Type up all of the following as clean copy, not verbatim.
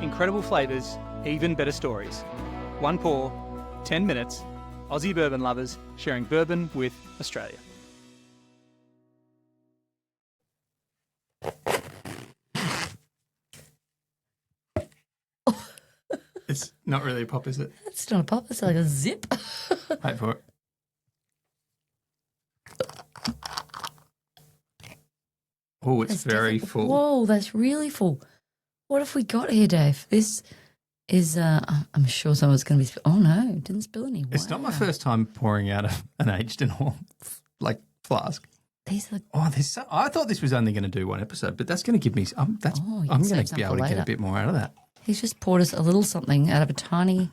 Incredible flavours, even better stories. One pour, 10 minutes. Aussie bourbon lovers sharing bourbon with Australia. It's not really a pop, is it? It's not a pop. It's like a zip. Wait for it. Oh, it's very full. Whoa, that's really full. What have we got here, Dave? This is, I'm sure someone's going to be, oh no, didn't spill any. Wow. It's not my first time pouring out an aged and all, like flask. These are, I thought this was only going to do one episode, but that's going to give me, I'm going to be able to get a bit more out of that. He's just poured us a little something out of a tiny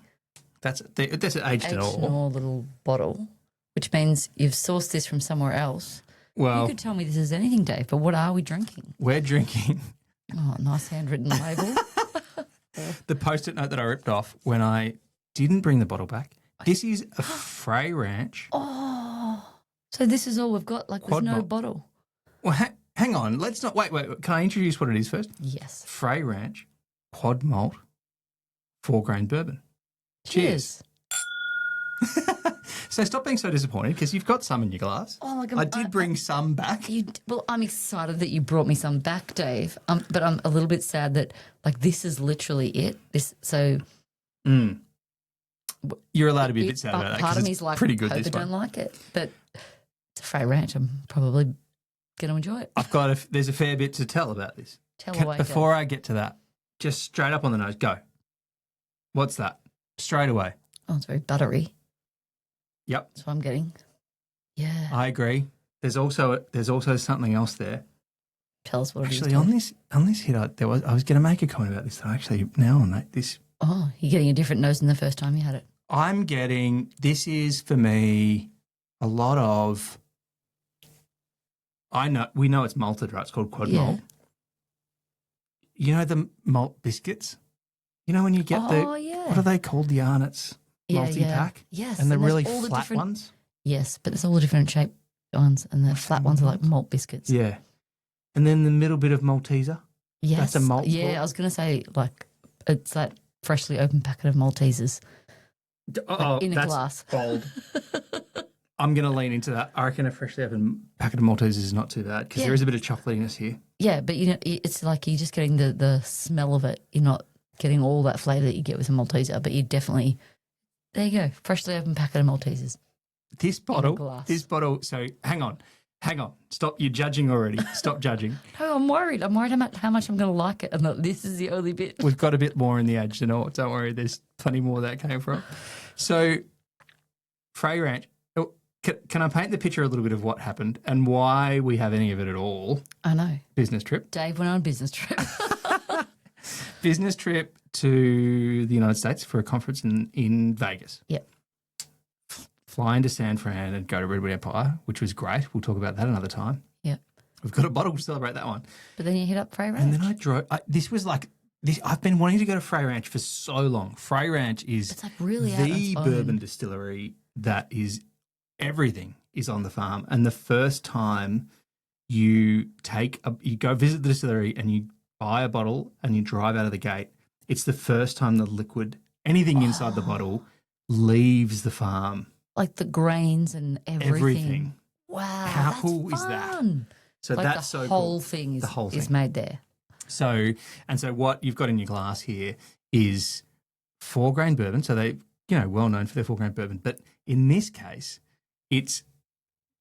That's an aged and all little bottle, which means you've sourced this from somewhere else. Well, you could tell me this is anything, Dave, but what are we drinking? We're drinking. Oh, nice handwritten label. The Post-it note that I ripped off when I didn't bring the bottle back. This is a Frey Ranch. Oh, so this is all we've got? Like there's no bottle? Well, hang on. Let's not – wait. Can I introduce what it is first? Yes. Frey Ranch, quad malt, 4-grain bourbon. Cheers. So stop being so disappointed because you've got some in your glass. Oh my God. I did bring some back. Well, I'm excited that you brought me some back, Dave. But I'm a little bit sad that like this is literally it. You're allowed to be a bit sad about that. Part of me's like, pretty good. I don't like it, but it's a Frey Ranch. I'm probably going to enjoy it. There's a fair bit to tell about this. Before I get to that, just straight up on the nose, go. What's that? Straight away. Oh, it's very buttery. Yep. That's what I'm getting. Yeah. I agree. There's also something else there. Tell us what it is. Actually, on this hit, I was going to make a comment about this. Actually, now on this. Oh, you're getting a different nose than the first time you had it. I'm getting, this is for me a lot of, we know it's malted, right? It's called quad malt. You know the malt biscuits? You know when you get what are they called? The Arnott's multi-pack? Yes. And the really flat ones? Yes, but there's all the different shaped ones and the flat ones are like malt biscuits. Yeah. And then the middle bit of Malteser? Yes. That's a malt. Yeah, I was going to say like it's that freshly opened packet of Maltesers in a glass. Bold. I'm going to lean into that. I reckon a freshly opened packet of Maltesers is not too bad because there is a bit of chocolatiness here. Yeah, but it's like you're just getting the smell of it. You're not getting all that flavour that you get with a Malteser, but you definitely, there you go, freshly opened packet of Maltesers. This bottle, so hang on, stop, you're judging already, stop judging. No, I'm worried how much I'm going to like it and that this is the only bit. We've got a bit more in the aged and all, don't worry, there's plenty more that came from. So, Frey Ranch, can I paint the picture a little bit of what happened and why we have any of it at all? I know. Business trip. Dave went on a business trip. Business trip to the United States for a conference in Vegas. Yep. Fly into San Fran and go to Redwood Empire, which was great. We'll talk about that another time. Yep. We've got a bottle to celebrate that one. But then you hit up Frey Ranch. And then I drove. This was like this. I've been wanting to go to Frey Ranch for so long. Frey Ranch is it's like really the bourbon distillery that is everything is on the farm. And the first time you go visit the distillery and you buy a bottle and you drive out of the gate, it's the first time the liquid, anything inside the bottle, leaves the farm. Like the grains and everything. Wow. How cool is that? So like that's the so whole cool. thing The whole thing is made there. So what you've got in your glass here is 4-grain bourbon. So they, well known for their 4-grain bourbon. But in this case, it's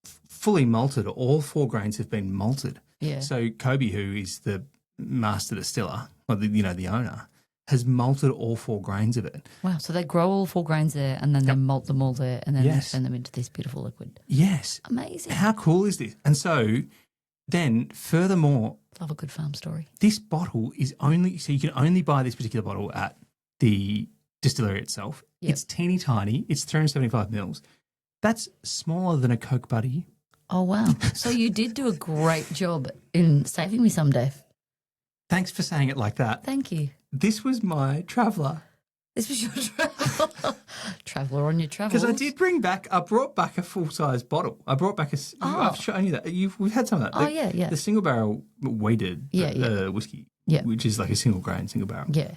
fully malted. All 4 grains have been malted. Yeah. So Kobe, who is the master distiller, or the owner, has malted all 4 grains of it. Wow. So they grow all 4 grains there and then they malt them all there and then they send them into this beautiful liquid. Yes. Amazing. How cool is this? And so then furthermore, love a good farm story. This bottle is so you can only buy this particular bottle at the distillery itself. Yep. It's teeny tiny. It's 375 mils. That's smaller than a Coke Buddy. Oh, wow. So you did do a great job in saving me some, Dave. Thanks for saying it like that. Thank you. This was my traveller. This was your traveller. Traveller on your travels. Because I brought back a full-size bottle. I brought back I've shown you that. We've had some of that. Yeah. The single barrel weighted whiskey, which is like a single grain, single barrel. Yeah.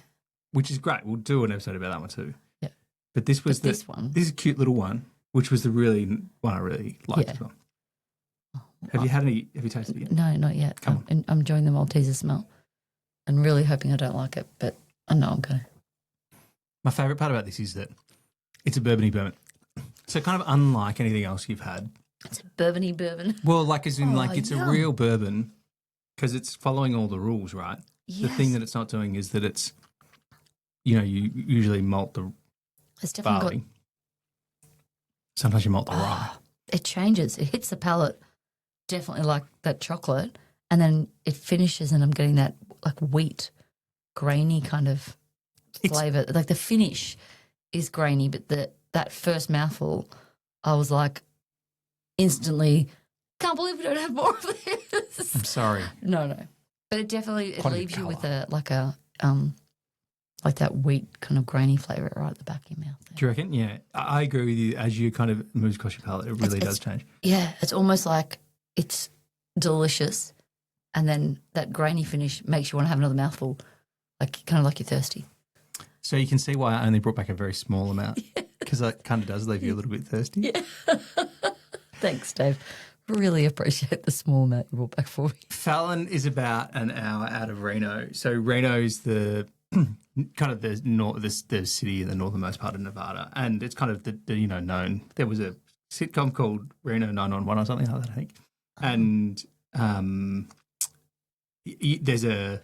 which is great. We'll do an episode about that one too. Yeah. But this was this one. This is a cute little one, which was the really one I really liked as well. Have you had any? Have you tasted it yet? No, not yet. Come on. I'm enjoying the Malteser smell and really hoping I don't like it, but I know I'm going to. My favourite part about this is that it's a bourbony bourbon. So kind of unlike anything else you've had. It's a bourbony bourbon. Well, like as in it's yum. a real bourbon because it's following all the rules, right? Yes. The thing that it's not doing is that it's, you usually malt the It's definitely barley. Sometimes you malt the rye. It changes. It hits the palate, definitely like that chocolate, and then it finishes and I'm getting that like wheat, grainy kind of flavour. Like the finish is grainy, but that first mouthful, I was like instantly, can't believe we don't have more of this. I'm sorry. No. But it definitely Quite a leaves you with colour. like that wheat kind of grainy flavour right at the back of your mouth. Do you reckon? Yeah, I agree with you. As you kind of moves across your palate, it really does change. Yeah, it's almost like it's delicious, and then that grainy finish makes you want to have another mouthful, like kind of like you're thirsty. So you can see why I only brought back a very small amount because that kind of does leave you a little bit thirsty. Yeah. Thanks, Dave. Really appreciate the small amount you brought back for me. Fallon is about an hour out of Reno. So Reno is the kind of the city in the northernmost part of Nevada, and it's kind of the known. There was a sitcom called Reno 911 or something like that, I think, and there's a.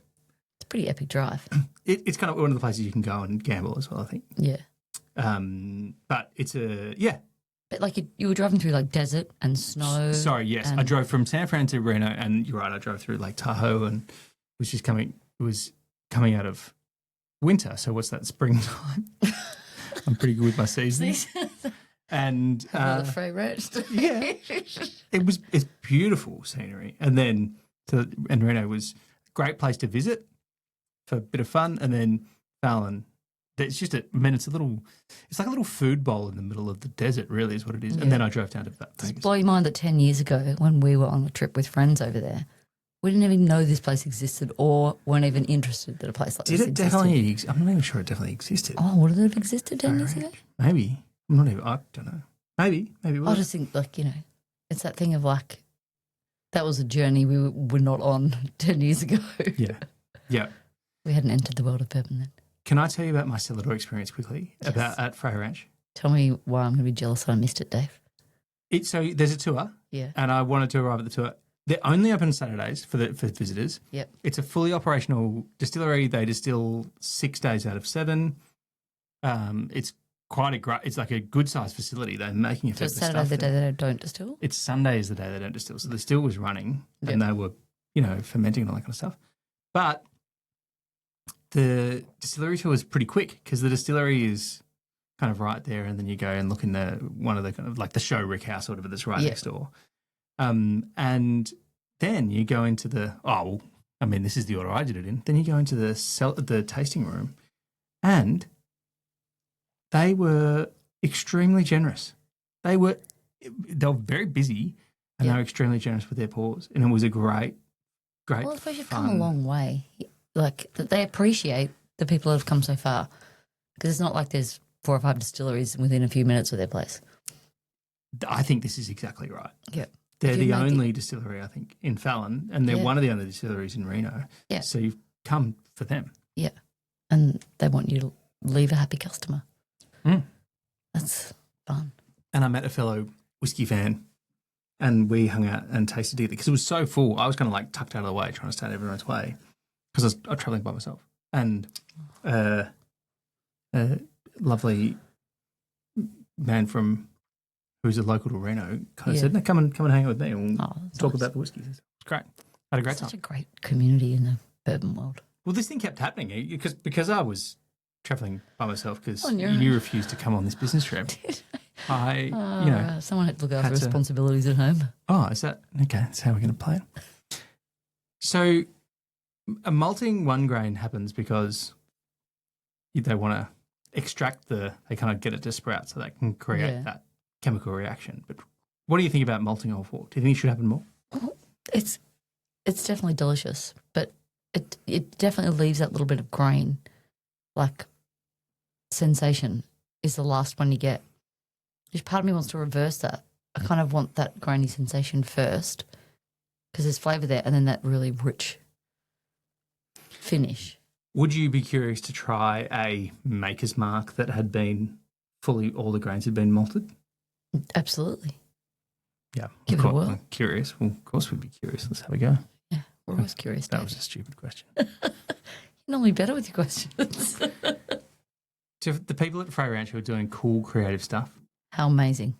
It's a pretty epic drive. It's kind of one of the places you can go and gamble as well, I think. Yeah. But it's But like you were driving through like desert and snow. Sorry, yes, I drove from San Fran to Reno, and you're right, I drove through Lake Tahoe, and it was coming out of winter. So what's that, springtime? I'm pretty good with my seasons. And the Frey Ranch. yeah, it's beautiful scenery, and then Reno was a great place to visit for a bit of fun, and then Fallon. It's just it's like a little food bowl in the middle of the desert, really, is what it is. Yeah. And then I drove down to Does Vegas. it blow your mind that 10 years ago, when we were on a trip with friends over there, we didn't even know this place existed or weren't even interested that a place like Did this it existed? definitely? I'm not even sure it definitely existed. Oh, would it have existed 10 years ago? Maybe. I'm not even. I don't know. Maybe it I was. just think, it's that thing of like, that was a journey we were not on 10 years ago. Yeah. We hadn't entered the world of bourbon then. Can I tell you about my cellar experience quickly at Frey Ranch? Tell me why I'm going to be jealous that I missed it, Dave. So there's a tour, Yeah. and I wanted to arrive at the tour. They're only open Saturdays for visitors. Yep. It's a fully operational distillery. They distill 6 days out of 7. It's quite it's like a good sized facility. They're making a So fair it's bit of Saturday stuff the day there. that I don't distill? It's Sunday is the day they don't distill. So the still was running, and they were, fermenting and all that kind of stuff. But the distillery tour is pretty quick because the distillery is kind of right there, and then you go and look in one of the kind of like the show rick house or whatever that's right next door. And then you go into this is the order I did it in. Then you go into the tasting room, and they were extremely generous. They were very busy, and they were extremely generous with their pours, and it was a great. Well, I suppose you've come a long way. Like, they appreciate the people that have come so far, because it's not like there's 4 or 5 distilleries within a few minutes of their place. I think this is exactly right. Yeah. They're the only distillery, I think, in Fallon, and they're Yeah. one of the only distilleries in Reno. Yeah. So you've come for them. Yeah. And they want you to leave a happy customer. Mm. That's fun. And I met a fellow whiskey fan, and we hung out and tasted together because it was so full. I was kind of like tucked out of the way, trying to stay out of everyone's way because I was traveling by myself. And a lovely man who's a local to Reno kind of said, "No, come and hang out with me, and we'll talk about the whiskeys." It's great. I had a great time. Such a great community in the bourbon world. Well, this thing kept happening because I was traveling by myself because On your you refused to come on this business trip. Someone had to look after had to- responsibilities at home. Oh, is that okay? That's how we're going to play it. So, a malting one grain happens because they want to extract they kind of get it to sprout so they can create that chemical reaction. But what do you think about malting all 4? Do you think it should happen more? It's definitely delicious, but it definitely leaves that little bit of grain like sensation is the last one you get. Just part of me wants to reverse that. I kind of want that grainy sensation first because there's flavour there, and then that really rich finish. Would you be curious to try a Maker's Mark that had been fully, all the grains had been malted? Absolutely. Yeah. Give it a whirl. I'm curious. Well, of course we'd be curious. Let's have a go. Yeah, we're always curious. That Dave. was a stupid question. You're normally better with your questions. To the people at Frey Ranch who are doing cool, creative stuff, How amazing.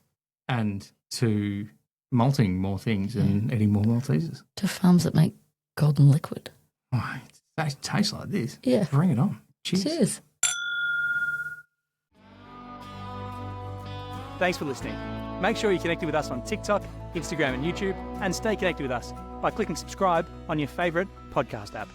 and to malting more things and eating more Maltesers. To farms that make golden liquid. Oh, it tastes like this. Yeah. Bring it on. Cheers. Cheers. Thanks for listening. Make sure you're connected with us on TikTok, Instagram and YouTube, and stay connected with us by clicking subscribe on your favourite podcast app.